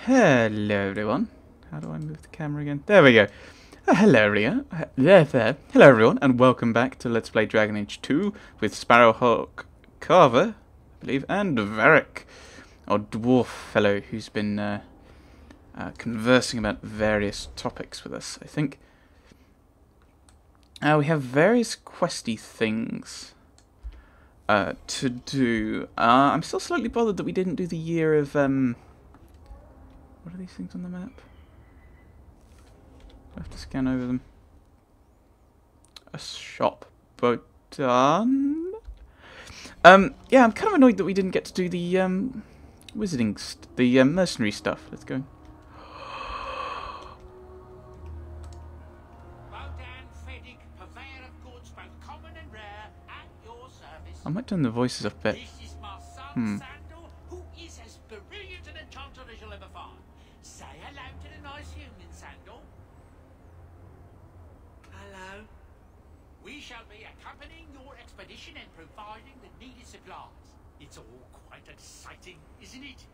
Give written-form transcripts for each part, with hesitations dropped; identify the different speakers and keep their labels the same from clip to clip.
Speaker 1: Hello everyone. How do I move the camera again? There we go. Hello everyone. Hello everyone, and welcome back to Let's Play Dragon Age 2 with Sparrowhawk, Carver, I believe, and Berek, our dwarf fellow who's been conversing about various topics with us, I think. We have various questy things to do. I'm still slightly bothered that we didn't do the year of what are these things on the map? I have to scan over them. A shop button. Yeah, I'm kind of annoyed that we didn't get to do the wizarding, the mercenary stuff. Let's go. I might turn the voices up a bit.
Speaker 2: Who is as brilliant an enchanter as you'll ever find. Say hello to the nice human, Sandal. Hello. We shall be accompanying your expedition and providing the needed supplies. It's all quite exciting, isn't it?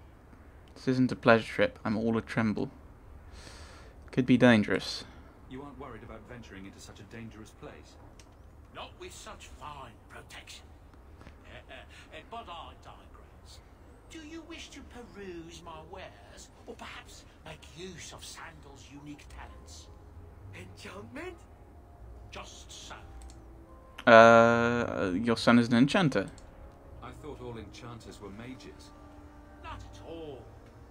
Speaker 1: This isn't a pleasure trip. I'm all a tremble. Could be dangerous.
Speaker 3: You aren't worried about venturing into such a dangerous place?
Speaker 2: Not with such fine protection. But I digress. Do you wish to peruse my wares, or perhaps make use of Sandal's unique talents? Enchantment? Just so.
Speaker 1: Your son is an enchanter.
Speaker 3: I thought all enchanters were mages.
Speaker 2: Not at all.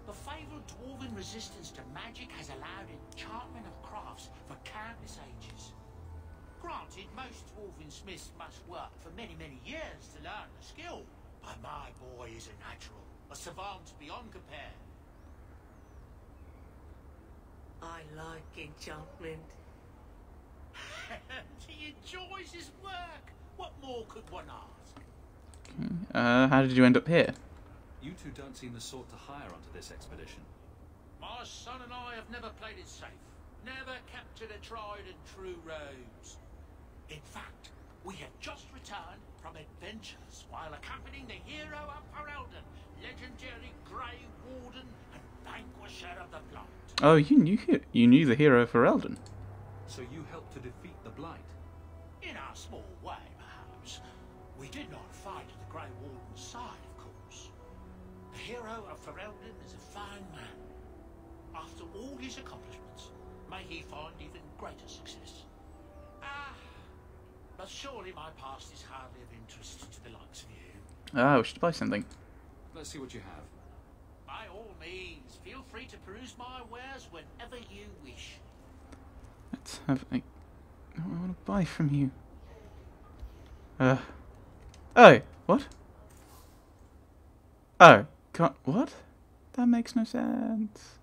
Speaker 2: The fabled dwarven resistance to magic has allowed enchantment of crafts for countless ages. Granted, most dwarven smiths must work for many, many years to learn the skill. But my boy is a natural, a savant beyond compare.
Speaker 4: I like enchantment.
Speaker 2: He enjoys his work. What more could one ask?
Speaker 1: How did you end up here?
Speaker 3: You two don't seem the sort to hire onto this expedition.
Speaker 2: My son and I have never played it safe. Never captured a tried and true rose. In fact, we have just returned from adventures while accompanying the hero of Ferelden, legendary Grey Warden and vanquisher of the Blight.
Speaker 1: Oh, you knew the hero of Ferelden.
Speaker 3: So you helped to defeat the Blight?
Speaker 2: In our small way, perhaps. We did not fight at the Grey Warden's side, of course. The hero of Ferelden is a fine man. After all his accomplishments, may he find even greater success. But surely my past is hardly of interest to the likes of you.
Speaker 1: Ah, we should buy something.
Speaker 3: Let's see what you have.
Speaker 2: By all means, feel free to peruse my wares whenever you wish.
Speaker 1: Let's have a... I want to buy from you. Oh, what? Oh, can't... What? That makes no sense.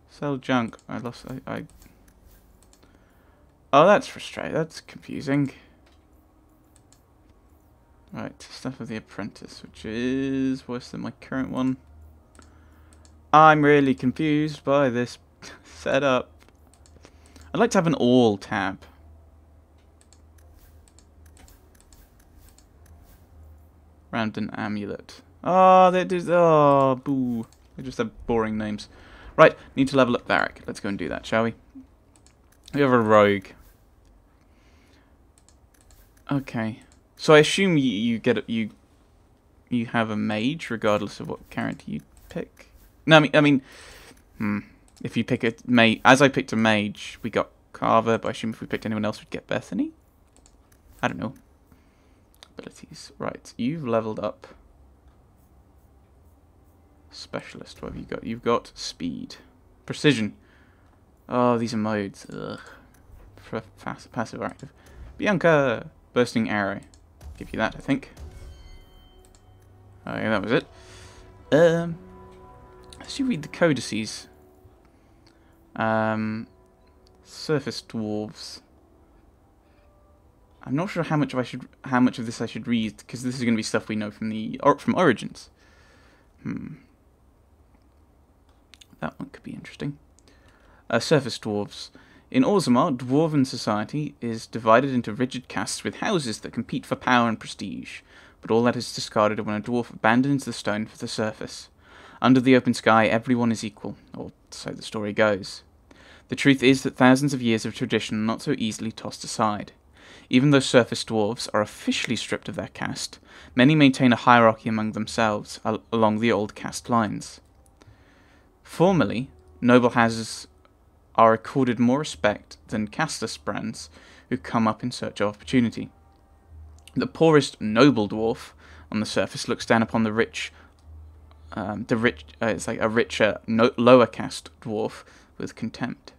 Speaker 1: Sell junk. I lost... I... Oh, that's frustrating. That's confusing. Right, stuff of the apprentice, which is worse than my current one. I'm really confused by this setup. I'd like to have an all tab. Random amulet. Oh, they do. Oh, boo. They just have boring names. Right, need to level up Berek. Let's go and do that, shall we? We have a rogue. Okay, so I assume you have a mage regardless of what character you pick. No, I mean, if you pick a mage, as I picked a mage, we got Carver. But I assume if we picked anyone else, we'd get Bethany. I don't know. Abilities, right? You've leveled up. Specialist. What have you got? You've got speed, precision. Oh, these are modes. Ugh. Passive or active. Bianca! Bursting arrow. Give you that, I think. Oh yeah, that was it. Let's you read the codices. Surface dwarves. I'm not sure how much of this I should read, because this is going to be stuff we know from Origins. That one could be interesting. Surface dwarves. In Orzammar, dwarven society is divided into rigid castes with houses that compete for power and prestige, but all that is discarded when a dwarf abandons the stone for the surface. Under the open sky, everyone is equal, or so the story goes. The truth is that thousands of years of tradition are not so easily tossed aside. Even though surface dwarves are officially stripped of their caste, many maintain a hierarchy among themselves along the old caste lines. Formally, noble houses are accorded more respect than casteless brands who come up in search of opportunity. The poorest noble dwarf on the surface looks down upon the rich. It's like a richer, lower caste dwarf with contempt.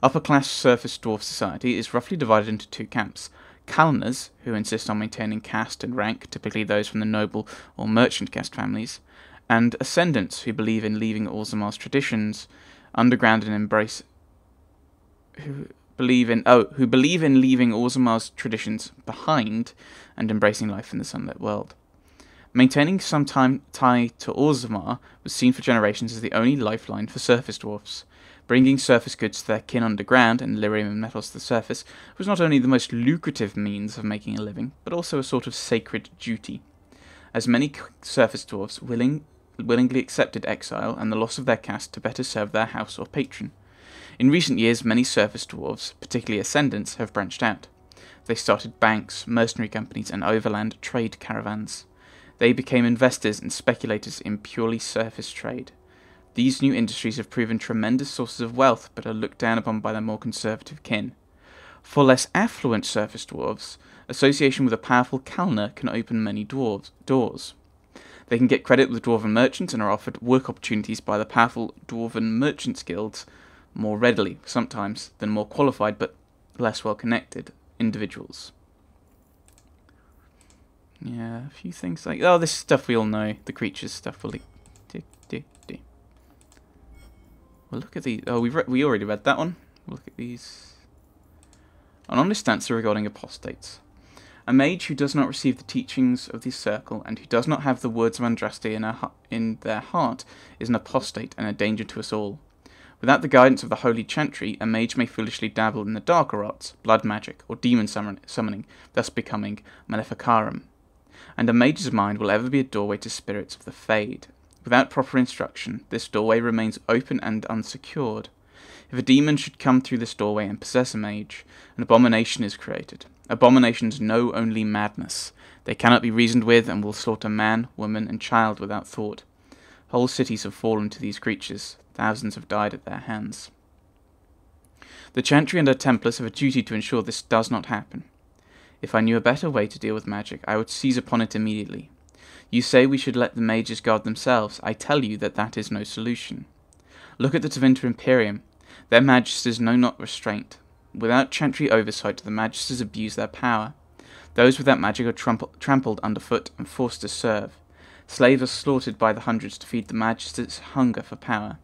Speaker 1: Upper class surface dwarf society is roughly divided into two camps: Kalners, who insist on maintaining caste and rank, typically those from the noble or merchant caste families, and Ascendants, who believe in leaving Orzamar's traditions underground and embrace. Who believe in leaving Orzamar's traditions behind and embracing life in the sunlit world. Maintaining some tie to Orzamar was seen for generations as the only lifeline for surface dwarfs. Bringing surface goods to their kin underground and lyrium and metals to the surface was not only the most lucrative means of making a living, but also a sort of sacred duty. As many surface dwarfs willingly accepted exile and the loss of their caste to better serve their house or patron. In recent years, many surface dwarves, particularly Ascendants, have branched out. They started banks, mercenary companies, and overland trade caravans. They became investors and speculators in purely surface trade. These new industries have proven tremendous sources of wealth, but are looked down upon by their more conservative kin. For less affluent surface dwarves, association with a powerful Kalner can open many doors. They can get credit with dwarven merchants and are offered work opportunities by the powerful dwarven merchants guilds more readily, sometimes, than more qualified but less well-connected individuals. Yeah, a few things like... Oh, this stuff we all know. The creatures stuff. Well, look at these. Oh, we already read that one. Look at these. An honest answer regarding apostates. A mage who does not receive the teachings of the circle and who does not have the words of Andraste in their heart is an apostate and a danger to us all. Without the guidance of the holy chantry, a mage may foolishly dabble in the darker arts, blood magic, or demon summoning, thus becoming maleficarum. And a mage's mind will ever be a doorway to spirits of the Fade. Without proper instruction, this doorway remains open and unsecured. If a demon should come through this doorway and possess a mage, an abomination is created. Abominations know only madness. They cannot be reasoned with and will slaughter man, woman, and child without thought. Whole cities have fallen to these creatures. Thousands have died at their hands. The Chantry and her Templars have a duty to ensure this does not happen. If I knew a better way to deal with magic, I would seize upon it immediately. You say we should let the mages guard themselves. I tell you that that is no solution. Look at the Tevinter Imperium. Their magisters know not restraint. Without Chantry oversight, the magisters abuse their power. Those without magic are trampled underfoot and forced to serve. Slaves are slaughtered by the hundreds to feed the magisters' hunger for power.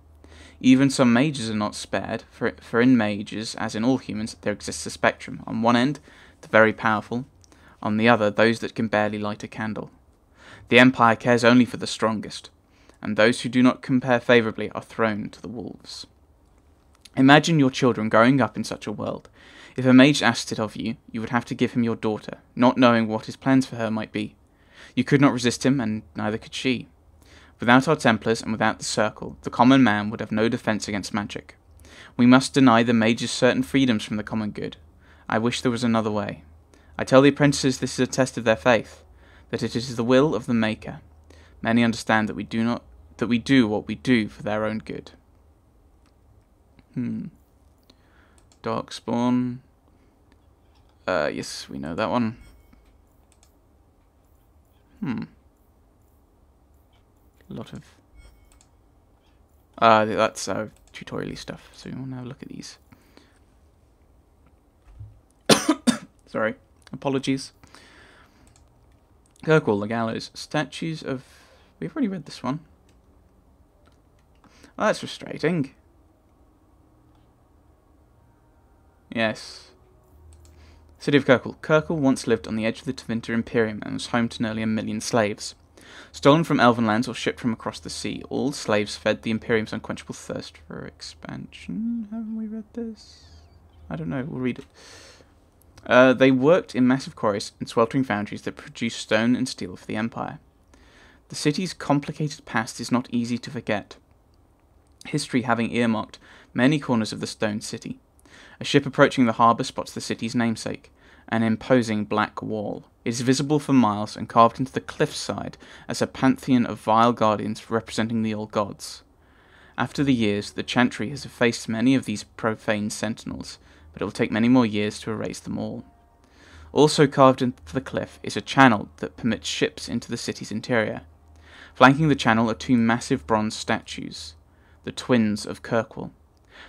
Speaker 1: Even some mages are not spared, for in mages, as in all humans, there exists a spectrum. On one end, the very powerful. On the other, those that can barely light a candle. The Empire cares only for the strongest, and those who do not compare favourably are thrown to the wolves. Imagine your children growing up in such a world. If a mage asked it of you, you would have to give him your daughter, not knowing what his plans for her might be. You could not resist him, and neither could she. Without our Templars and without the Circle, the common man would have no defence against magic. We must deny the mages certain freedoms from the common good. I wish there was another way. I tell the apprentices this is a test of their faith, that it is the will of the Maker. Many understand that we do what we do for their own good. Darkspawn. Yes, we know that one. A lot of... that's tutorial-y stuff, so we want to have a look at these. Sorry, apologies. Kirkwall, the gallows. Statues of... We've already read this one. Oh, that's frustrating. Yes. City of Kirkwall. Kirkwall once lived on the edge of the Tevinter Imperium and was home to nearly 1 million slaves. Stolen from elven lands or shipped from across the sea, all slaves fed the Imperium's unquenchable thirst for expansion. Haven't we read this? I don't know, we'll read it. They worked in massive quarries and sweltering foundries that produced stone and steel for the Empire. The city's complicated past is not easy to forget, history having earmarked many corners of the stone city. A ship approaching the harbour spots the city's namesake, an imposing black wall. It is visible for miles and carved into the cliffside as a pantheon of vile guardians representing the old gods. After the years, the Chantry has effaced many of these profane sentinels, but it will take many more years to erase them all. Also carved into the cliff is a channel that permits ships into the city's interior. Flanking the channel are two massive bronze statues, the twins of Kirkwall.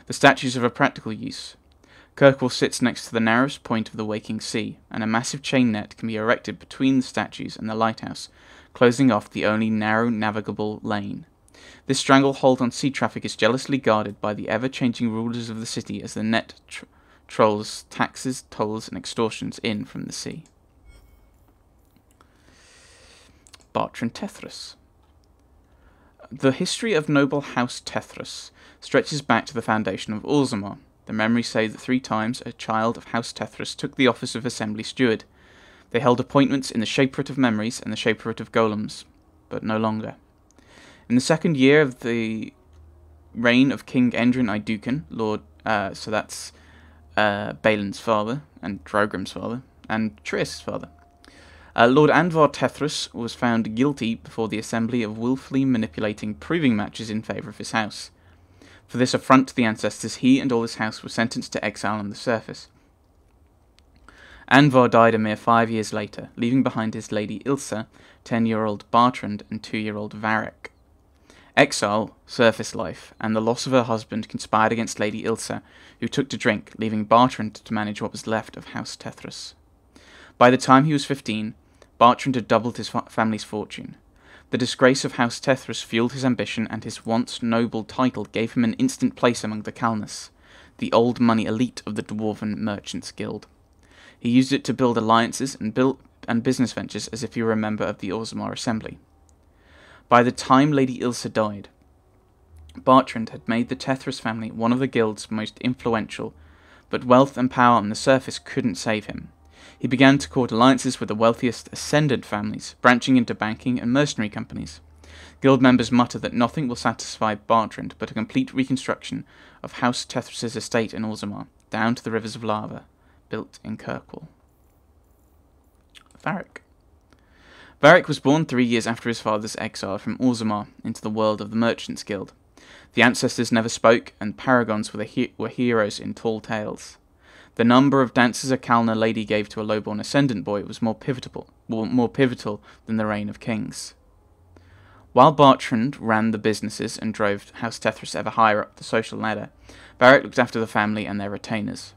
Speaker 1: The statues have a practical use. Kirkwall sits next to the narrowest point of the waking sea, and a massive chain net can be erected between the statues and the lighthouse, closing off the only narrow navigable lane. This stranglehold on sea traffic is jealously guarded by the ever-changing rulers of the city as the net trolls taxes, tolls, and extortions in from the sea. Bartrand Tethras. The history of noble House Tethras stretches back to the foundation of Orzammar. The memories say that 3 times a child of House Tethras took the office of Assembly Steward. They held appointments in the Shaperate of Memories and the Shaperate of Golems, but no longer. In the second year of the reign of King Endrin Iduken, so that's Balin's father, and Drogram's father, and Trius' father, Lord Anvar Tethras was found guilty before the Assembly of willfully manipulating proving matches in favour of his house. For this affront to the ancestors, he and all his house were sentenced to exile on the surface. Anvar died a mere 5 years later, leaving behind his lady Ilsa, 10-year-old Bartrand, and 2-year-old Varek. Exile, surface life, and the loss of her husband conspired against Lady Ilsa, who took to drink, leaving Bartrand to manage what was left of House Tethras. By the time he was 15, Bartrand had doubled his family's fortune. The disgrace of House Tethras fueled his ambition, and his once noble title gave him an instant place among the Calnus, the old money elite of the Dwarven Merchants Guild. He used it to build alliances and business ventures as if he were a member of the Orzammar Assembly. By the time Lady Ilsa died, Bartrand had made the Tethras family one of the guild's most influential, but wealth and power on the surface couldn't save him. He began to court alliances with the wealthiest ascendant families, branching into banking and mercenary companies. Guild members mutter that nothing will satisfy Bartrand but a complete reconstruction of House Tethras' estate in Orzammar, down to the rivers of lava, built in Kirkwall. Varek. Berek was born 3 years after his father's exile from Orzammar into the world of the Merchants Guild. The ancestors never spoke, and paragons were heroes in tall tales. The number of dances a Kalna lady gave to a lowborn ascendant boy was more pivotal than the reign of kings. While Bartrand ran the businesses and drove House Tethras ever higher up the social ladder, Berek looked after the family and their retainers.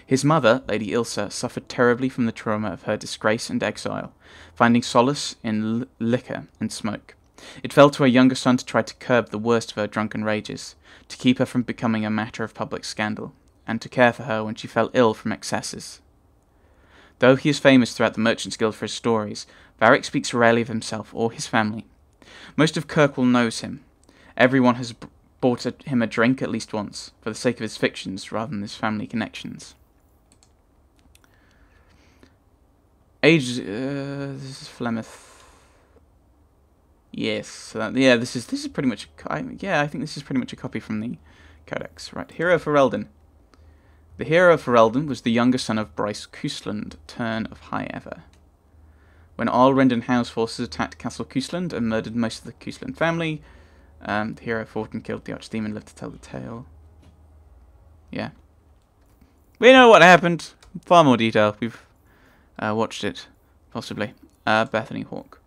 Speaker 1: His mother, Lady Ilsa, suffered terribly from the trauma of her disgrace and exile, finding solace in liquor and smoke. It fell to her younger son to try to curb the worst of her drunken rages, to keep her from becoming a matter of public scandal, and to care for her when she fell ill from excesses. Though he is famous throughout the Merchants Guild for his stories, Varek speaks rarely of himself or his family. Most of Kirkwall knows him. Everyone has bought him a drink at least once, for the sake of his fictions rather than his family connections. This is Flemeth. Yes, so this is pretty much. I think this is pretty much a copy from the Codex. Right, hero of Ferelden. The hero of Ferelden was the younger son of Bryce Cousland, Turn of High Ever. When Alrend and Howe's forces attacked Castle Cousland and murdered most of the Cousland family, the hero fought and killed the archdemon, lived to tell the tale. Yeah, we know what happened. Far more detail. We've watched it, possibly. Bethany Hawk.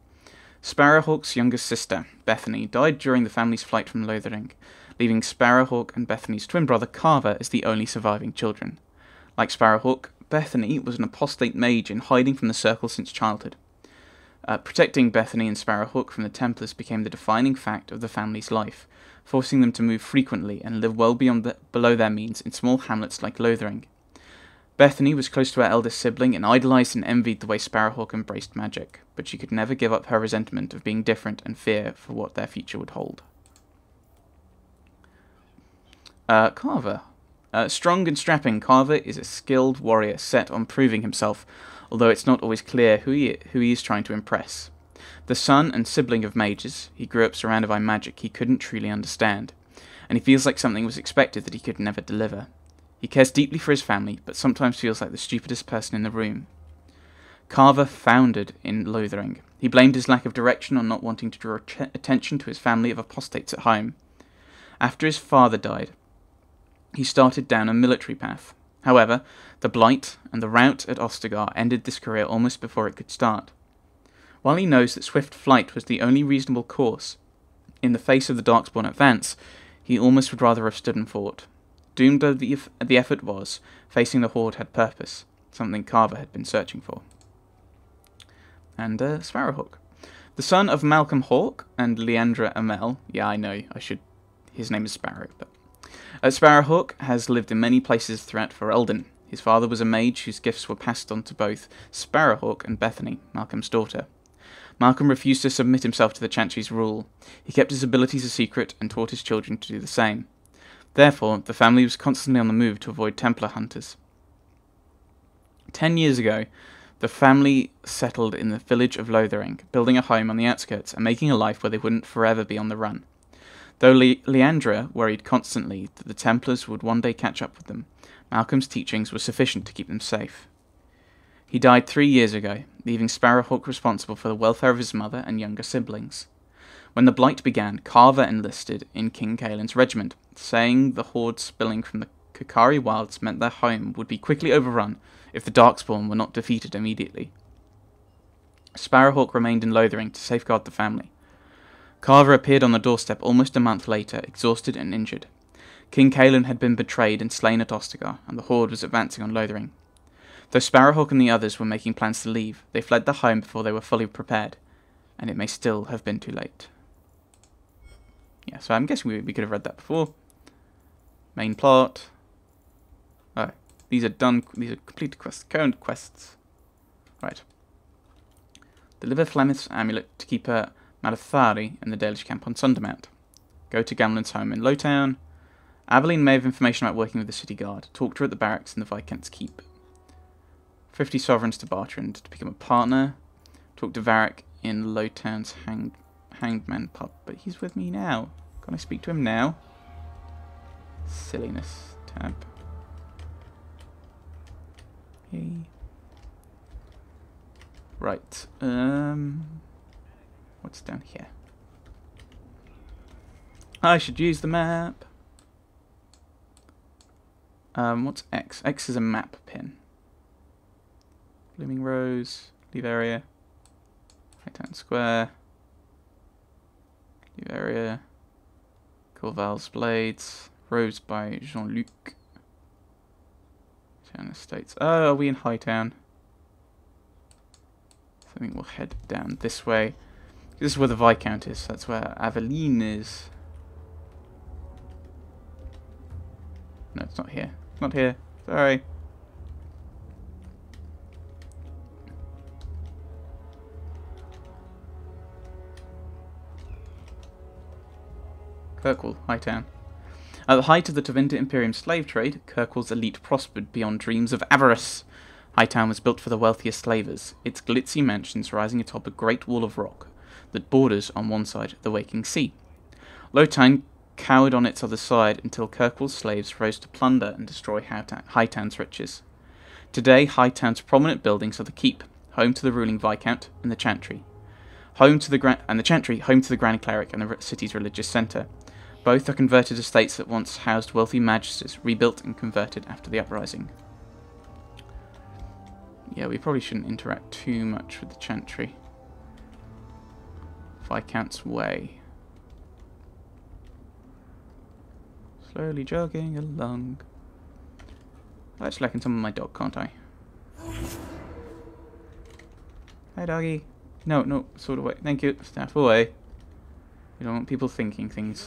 Speaker 1: Sparrowhawk's youngest sister, Bethany, died during the family's flight from Lothering, leaving Sparrowhawk and Bethany's twin brother Carver as the only surviving children. Like Sparrowhawk, Bethany was an apostate mage in hiding from the Circle since childhood. Protecting Bethany and Sparrowhawk from the Templars became the defining fact of the family's life, forcing them to move frequently and live well below their means in small hamlets like Lothering. Bethany was close to her eldest sibling and idolized and envied the way Sparrowhawk embraced magic, but she could never give up her resentment of being different and fear for what their future would hold. Carver. Strong and strapping, Carver is a skilled warrior set on proving himself, although it's not always clear who he is trying to impress. The son and sibling of mages, he grew up surrounded by magic he couldn't truly understand, and he feels like something was expected that he could never deliver. He cares deeply for his family, but sometimes feels like the stupidest person in the room. Carver foundered in Lothering. He blamed his lack of direction on not wanting to draw attention to his family of apostates at home. After his father died, he started down a military path. However, the Blight and the rout at Ostagar ended this career almost before it could start. While he knows that swift flight was the only reasonable course, in the face of the Darkspawn advance, he almost would rather have stood and fought. Doomed though the effort was, facing the Horde had purpose, something Carver had been searching for. And Sparrowhawk. The son of Malcolm Hawk and Leandra Amel. Yeah, I know, his name is Sparrow, but... Sparrowhawk has lived in many places throughout Ferelden. His father was a mage whose gifts were passed on to both Sparrowhawk and Bethany, Malcolm's daughter. Malcolm refused to submit himself to the Chantry's rule. He kept his abilities a secret and taught his children to do the same. Therefore, the family was constantly on the move to avoid Templar hunters. 10 years ago, the family settled in the village of Lothering, building a home on the outskirts and making a life where they wouldn't forever be on the run. Though Leandra worried constantly that the Templars would one day catch up with them, Malcolm's teachings were sufficient to keep them safe. He died 3 years ago, leaving Sparrowhawk responsible for the welfare of his mother and younger siblings. When the Blight began, Carver enlisted in King Caelan's regiment, saying the horde spilling from the Kokari wilds meant their home would be quickly overrun if the Darkspawn were not defeated immediately. Sparrowhawk remained in Lothering to safeguard the family. Carver appeared on the doorstep almost a month later, exhausted and injured. King Caelan had been betrayed and slain at Ostagar, and the horde was advancing on Lothering. Though Sparrowhawk and the others were making plans to leave, they fled the home before they were fully prepared, and it may still have been too late. Yeah, so I'm guessing we could have read that before. Main plot. Oh, these are done. These are completed quests. Current quests. Right. Deliver Flemeth's amulet to Keeper Malathari in the Dalish camp on Sundermount. Go to Gamlen's home in Lowtown. Aveline may have information about working with the city guard. Talk to her at the barracks in the Viscount's Keep. 50 sovereigns to Bartrand to become a partner. Talk to Berek in Lowtown's Hanged Man pub. But he's with me now. Can I speak to him now? Silliness tab. Yay. Right. What's down here? I should use the map. What's X? X is a map pin. Blooming Rose. Leave area. Hightown Square. Leave area. Corval's Blades. Rose by Jean-Luc. Town Estates. Oh, are we in Hightown? So I think we'll head down this way. This is where the Viscount is. That's where Aveline is. No, it's not here. It's not here. Sorry. Kirkwall, Hightown. At the height of the Tevinter Imperium slave trade, Kirkwall's elite prospered beyond dreams of avarice. Hightown was built for the wealthiest slavers, its glitzy mansions rising atop a great wall of rock that borders on one side the waking sea. Lowtown cowered on its other side until Kirkwall's slaves rose to plunder and destroy Hightown's riches. Today, Hightown's prominent buildings are the Keep, home to the ruling Viscount, and the Chantry. Home to the Grand Cleric and the city's religious centre. Both are converted estates that once housed wealthy magisters, rebuilt and converted after the uprising. Yeah, we probably shouldn't interact too much with the Chantry. Viscount's Way. Slowly jogging along. Actually, I can summon my dog, can't I? Hi, doggy. No, sort of way. Thank you. Staff away. We don't want people thinking things.